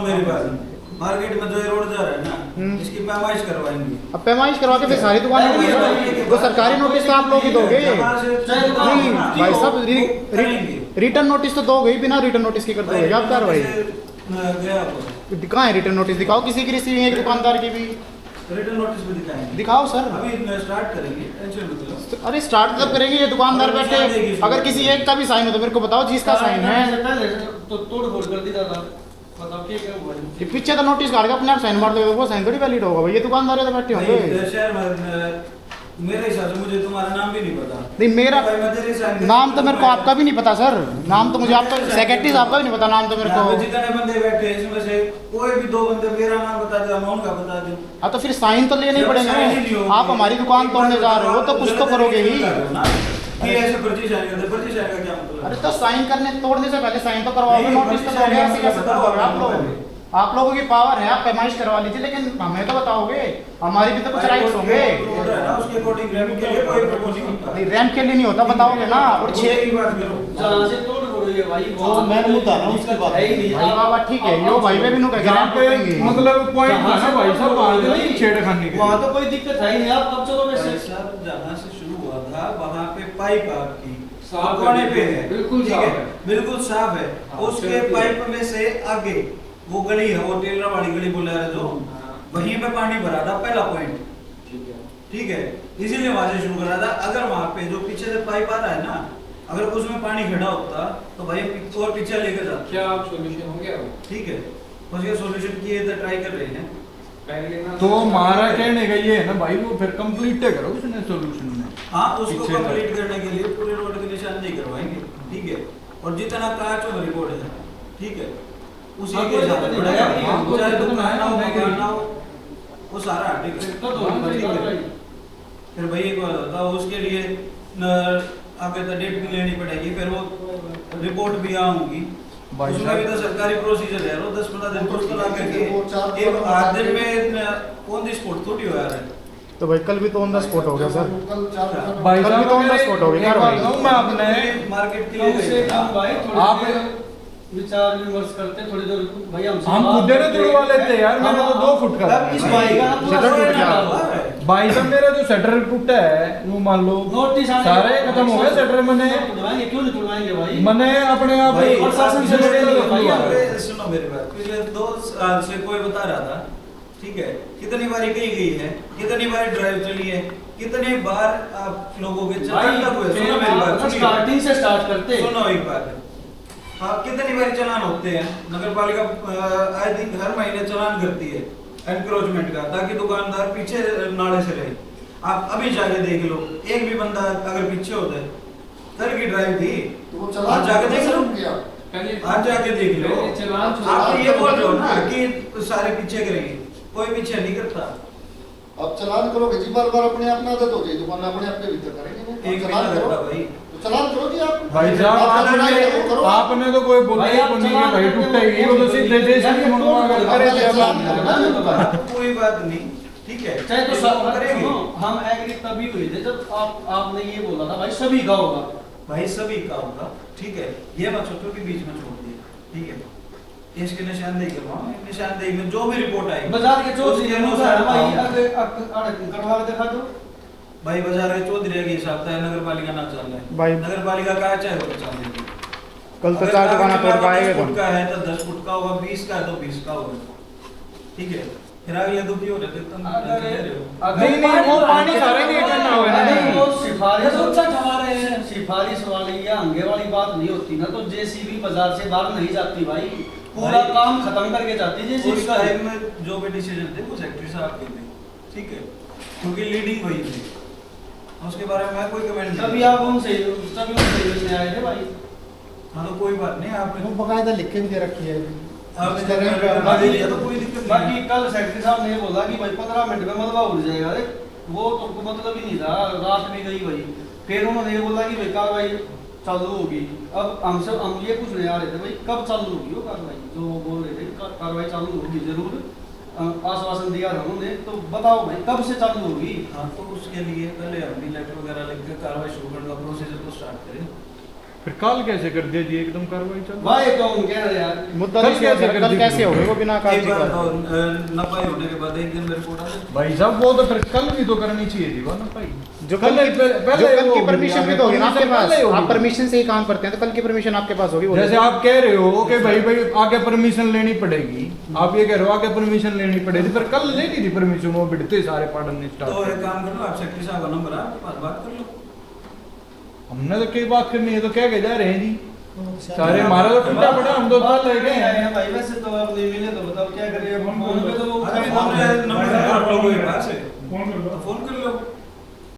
मेरी बात, मार्केट में जो ये रोड जा रहा है ना, इसकी पैमाइश करवाएंगे। अब पैमाइश करवा के फिर सारी दुकानें बंद, तो सरकारी नोटिस तो आप लोग ही दोगे। नहीं भाई साहब, रिटर्न नोटिस तो दोगे ही, बिना रिटर्न नोटिस की कर दोगे आप कार्रवाई। कहाँ है रिटर्न नोटिस? दिखाओ किसी की रिसीविंग है, दुकानदार की भी रिटर्न नोटिस भी दिखाएंगे। दिखाओ सर, अभी स्टार्ट करेंगे, टेंशन मत लो। अरे स्टार्ट तब करेंगे, ये दुकानदार बैठे, अगर किसी एक का भी साइन हो तो मेरे को बताओ जिसका साइन है। तो तोड़ फोड़ कर दी था, बताओ क्या हुआ? ये पीछे तो नोटिस काट के अपने आप साइन मार दोगे, वो साइन थोड़ी वैलिड होगा भाई, ये दुकानदार है तो बैठे होंगे। मेरे हिसाब से मुझे तुम्हारा नाम भी नहीं पता। नहीं मेरा नाम तो मेरे को आपका भी नहीं पता सर, नाम तो मुझे आपका सेक्रेटरी साहब का भी नहीं पता, नाम तो मेरे को। जितने बंदे बैठे हैं इसमें से कोई भी 2 बंदे मेरा नाम बता दे, मैं उनका बता दूं। हाँ तो फिर साइन तो लेने ही पड़ेंगे। आप हमारी दुकान तोड़ने जा रहे हो तो कुछ तो करोगे ही। ऐसे पर्ची साइन करते, पर्ची साइन का क्या मतलब? अरे तो साइन करने तोड़ने से पहले साइन तो करवाओगे, नोटिस तो दोगे, ऐसे कैसे करोगे आप लोग? आप लोगों की पावर है, आप पैमाइश करवा लीजिए, लेकिन हमें तो बताओगे, हमारी भी तो कुछ राइट्स होंगे। उसके अकॉर्डिंग रैंप के लिए कोई प्रपोजल नहीं होता। नहीं रैंप के लिए नहीं होता, बताओगे ना। और 6 की बात करो, जहां से तोड़ फोड़ हुई है भाई, वो मैं बता रहा हूं उसकी बात है ही नहीं। भाई बाबा ठीक है, यो भाई में भी नो कह रैंप पे मतलब पॉइंट है ना भाई साहब, वहां नहीं छेड़खानी के, वहां तो कोई दिक्कत है ही नहीं। आप कब चलोगे भाई सर? साहब जहां से शुरू हुआ था वहां पे पाइप आपकी साफ कोने पे है, बिल्कुल ठीक साफ है, है। बिल्कुल साफ है। उसके पाइप में से आगे वो गली है, वो टेलर वाली गली बोला है जो, वहीं पे पानी भरा था, पहला पॉइंट, ठीक है, इसीलिए वहां से शुरू करा था। अगर वहां पे जो पीछे से पाइप आ रहा है ना, अगर उसमें पानी खड़ा होता तो भाई और पीछे लेकर जाता। क्या आप सॉल्यूशन हो गया? ठीक है, उसके सॉल्यूशन किए तो ट्राई कर रहे हैं। तो हमारा कहने का ये है ना भाई, वो फिर कंप्लीट करो उसने सॉल्यूशन में। हाँ, उसको कंप्लीट करने के लिए पूरे रोड के निशान नहीं करवाएंगे, ठीक है, और जितना कांच और रिपोर्ट है, ठीक है, उसी के हिसाब से बढ़ाया, चाहे दुकान ना हो, मकान ना हो, वो सारा आर्टिकल फिर भाई एक बात होता है, उसके लिए आगे तो डेट भी लेनी पड़ेगी, फिर वो रिपोर्ट भी आऊंगी, उसमें भी तो सरकारी प्रोसीजर है। वो 10-15 दिन पोस्टल आकर के एक आध दिन में ऑन द स्पॉट थोड़ी हो रहा है। तो भाई कल भी तो ऑन द स्पॉट हो गया सर, भाई कल भी तो ऑन द स्पॉट हो गया भाई। मैं अपने मार्केट के कम से लिए कम भाई आप थोड़ी विचार विमर्श करते थोड़ी देर भाई। हम खुद ने जुड़वा लेते यार, मेरा तो 2 फुट का इस भाई का शटर टूट गया। भाई साहब, मेरा जो शटर टूटा है वो मान लो नोटिस सारे खत्म हो गए शटर। मैंने तुड़वाएंगे, क्यों नहीं तुड़वाएंगे भाई? मैंने अपने आप भाई प्रशासन से लड़े नहीं भाई। सुनो मेरी बात, पिछले 2 साल से कोई बता रहा था, ठीक है, कितनी बारी कही गई है, कितनी बार ड्राइव चली है, कितनी बार आप लोगों के चालान लगे हुए। सुनो मेरी बात, स्टार्टिंग से स्टार्ट करते। सुनो एक बात, हाँ, कितनी बार चालान होते हैं, नगर पालिका आई थिंक हर महीने चालान करती है एनक्रोचमेंट का, ताकि दुकानदार पीछे नाले से रहे। आप अभी जाके देख लो, एक भी बंदा अगर पीछे होता है, कल की ड्राइव थी, आज जाके देख लो, आज जाके देख लो। आप ये बोल रहे हो ना कि सारे पीछे करेंगे, कोई पीछे नहीं करता। अब चलान करोगे जी, बार बार अपने आप ना आदत हो जाए, दुकान अपने आप के भीतर करेंगे। एक चलान करो भाई, चलान करो जी आप। भाई साहब आपने तो कोई बोला ही नहीं है भाई, टूटेगी वो तो सीधे जैसे ही मंगवा कर करे कोई बात नहीं, ठीक है, चाहे तो सब करेंगे। हम एग्री तभी हुए थे जब आपने ये बोला था भाई सभी का होगा। भाई सभी का होगा, ठीक है, ये मत सोचो कि बीच में छोड़ दिया, ठीक है, इसके निशानदेही करवाओ, निशानदेही में जो भी रिपोर्ट आएगी बाजार के जो उसके अनुसार भाई कटवा के दिखा दो भाई। बाजार के चौधरी के हिसाब से नगर पालिका ना चल रहा है भाई, नगर पालिका का चाहे वो चल रही। कल तो 4 दुकान तोड़ पाएंगे 10 तो फुट का है तो 10 फुट का होगा, 20 का है तो 20 का होगा, ठीक है, फिर अगले दुखी हो रहे थे तुम नहीं वो पानी सारे नहीं करना होगा ना। नहीं वो सिफारिश वाली या अंगे वाली बात नहीं होती ना, तो जेसीबी बाजार से बाहर नहीं जाती भाई, पूरा काम खत्म करके जाती जेसीबी। उस टाइम में जो भी डिसीजन थे वो सेक्रेटरी साहब के थे, ठीक है, क्योंकि लीडिंग वही थी, उसके बारे में मैं कोई कमेंट नहीं। तभी आप उनसे मिलने आए थे भाई। हाँ तो कोई बात नहीं, आपने वो बकायदा लिख के भी दे रखी है। आपने दे दिया तो कोई दिक्कत नहीं। बाकी कल सेक्रेटरी साहब ने बोला कि भाई 15 मिनट में मलबा उड़ जाएगा, अरे वो तो मतलब ही नहीं था, रात में गई भाई। फिर उन्होंने ये बोला कि भाई कार्रवाई चालू होगी। अब हम ये पूछने आ रहे थे भाई कब चालू होगी वो कार्रवाई, जो बोल रहे थे कार्रवाई चालू होगी जरूर, आश्वासन दिया था उन्होंने, तो बताओ भाई कब से चालू होगी? हाँ तो उसके लिए पहले हम भी लेटर वगैरह लिख के कार्रवाई शुरू करने का प्रोसीजर को स्टार्ट करें, फिर कल कैसे कर दिया जी एकदम कार्रवाई चल भाई तो हम कह रहे यार मुद्दा कल नहीं कैसे कर कल दी कैसे हो गए वो बिना एक कागजी बार कार्रवाई? नपाई होने के बाद एक दिन में रिपोर्ट आ जाए। भाई साहब वो तो फिर कल भी तो करनी चाहिए थी वो ना भाई जो कल वो की परमिशन भी तो होगी ना आपके permission पास, पहले होगी। आप परमिशन से ही काम करते हैं तो कल की परमिशन आपके पास होगी। जैसे आप कह रहे हो कि भाई आगे परमिशन लेनी पड़ेगी, आप ये कह रहे हो आगे परमिशन लेनी पड़ेगी, फिर कल लेनी थी परमिशन, वो बिड़ते सारे पढ़ने तो स्टार्ट। एक काम कर लो, आप सेक्रेटरी साहब का नंबर है आपके पास, बात कर लो। हमने तो कई बात करनी है तो क्या कह जा रहे हैं जी सारे, हमारा तो टूटा पड़ा, हम तो बात ले गए हैं। भाई वैसे तो अब नहीं मिले तो बताओ क्या करें, अब फोन पे तो वो अरे फोन नंबर है आप लोगों के पास है, फोन कर लो।